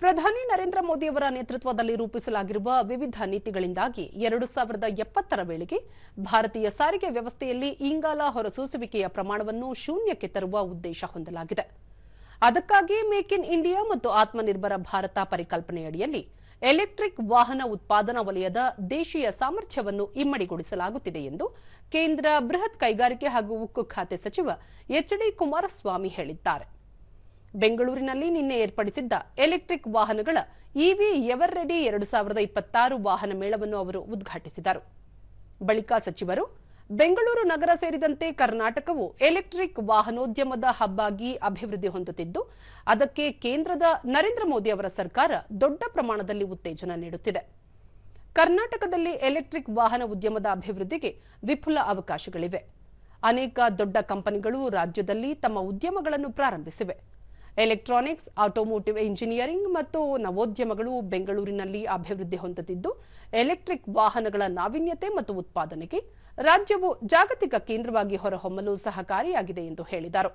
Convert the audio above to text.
ಪ್ರಧಾನಿ ನರೇಂದ್ರ ಮೋದಿ ಅವರ ನೇತೃತ್ವದಲ್ಲಿ ರೂಪಿಸಲಾಗಿರುವ ವಿವಿಧ ನೀತಿಗಳಿಂದಾಗಿ 2070ರ ವೇಳೆಗೆ ಭಾರತೀಯ ಸಾರಿಗೆ ವ್ಯವಸ್ಥೆಯಲ್ಲಿ ಇಂಗಾಲ ಹೊರಸೂಸುವಿಕೆಯ ಪ್ರಮಾಣವನ್ನು ಶೂನ್ಯಕ್ಕೆ ತರುವ ಉದ್ದೇಶ ಹೊಂದಲಾಗಿದೆ. ಅದಕ್ಕಾಗಿ ಮೇಕ್ ಇನ್ ಇಂಡಿಯಾ ಮತ್ತು ಆತ್ಮನಿರ್ಭರ ಭಾರತ ಪರಿಕಲ್ಪನೆಯಡಿಯಲ್ಲಿ ಎಲೆಕ್ಟ್ರಿಕ್ ವಾಹನ ಉತ್ಪಾದನಾ ವಲಯದ ದೇಶೀಯ ಸಾಮರ್ಥ್ಯವನ್ನು ಇಮ್ಮಡಿಗೊಳಿಸಲಾಗುತ್ತಿದೆ ಎಂದು ಕೇಂದ್ರ ಬೃಹತ್ ಕೈಗಾರಿಕೆ ಹಾಗೂ ಉಕ್ಕು ಖಾತೆ ಸಚಿವ ಎಚ್.ಡಿ. ಕುಮಾರಸ್ವಾಮಿ ಹೇಳಿದ್ದಾರೆ. ಬೆಂಗಳೂರಿನಲ್ಲಿ ನಿನ್ನೆ ಏರ್ಪಡಿಸಿದ್ದ ಎಲೆಕ್ಟ್ರಿಕ್ ವಾಹನಗಳ ಇವಿ ಎವರ್ ರೆಡಿ 2026 ವಾಹನ ಮೇಳವನ್ನು ಅವರು ಉದ್ಘಾಟಿಸಿದರು. ಬಳಿಕ ಸಚಿವರು ಬೆಂಗಳೂರು ನಗರ ಸೇರಿದಂತೆ ಕರ್ನಾಟಕವು ಎಲೆಕ್ಟ್ರಿಕ್ ವಾಹನೋದ್ಯಮದ ಹಬ್ ಆಗಿ ಅಭಿವೃದ್ಧಿ ಹೊಂದುತ್ತಿದ್ದು, ಅದಕ್ಕೆ ಕೇಂದ್ರದ ನರೇಂದ್ರ ಮೋದಿ ಅವರ ಸರ್ಕಾರ ದೊಡ್ಡ ಪ್ರಮಾಣದಲ್ಲಿ ಉತ್ತೇಜನ ನೀಡುತ್ತಿದೆ. ಕರ್ನಾಟಕದಲ್ಲಿ ಎಲೆಕ್ಟ್ರಿಕ್ ವಾಹನ ಉದ್ಯಮದ ಅಭಿವೃದ್ಧಿಗೆ ವಿಪುಲ ಅವಕಾಶಗಳಿವೆ. ಅನೇಕ ದೊಡ್ಡ ಕಂಪನಿಗಳು ರಾಜ್ಯದಲ್ಲಿ ತಮ್ಮ ಉದ್ಯಮಗಳನ್ನು ಪ್ರಾರಂಭಿಸಿವೆ. ಎಲೆಕ್ಟ್ರಾನಿಕ್ಸ್, ಆಟೋಮೋಟಿವ್ ಇಂಜಿನಿಯರಿಂಗ್ ಮತ್ತು ನವೋದ್ಯಮಗಳು ಬೆಂಗಳೂರಿನಲ್ಲಿ ಅಭಿವೃದ್ಧಿ ಹೊಂದುತ್ತಿದ್ದು, ಎಲೆಕ್ಟ್ರಿಕ್ ವಾಹನಗಳ ನಾವೀನ್ಯತೆ ಮತ್ತು ಉತ್ಪಾದನೆಗೆ ರಾಜ್ಯವು ಜಾಗತಿಕ ಕೇಂದ್ರವಾಗಿ ಹೊರಹೊಮ್ಮಲು ಸಹಕಾರಿಯಾಗಿದೆ ಎಂದು ಹೇಳಿದರು.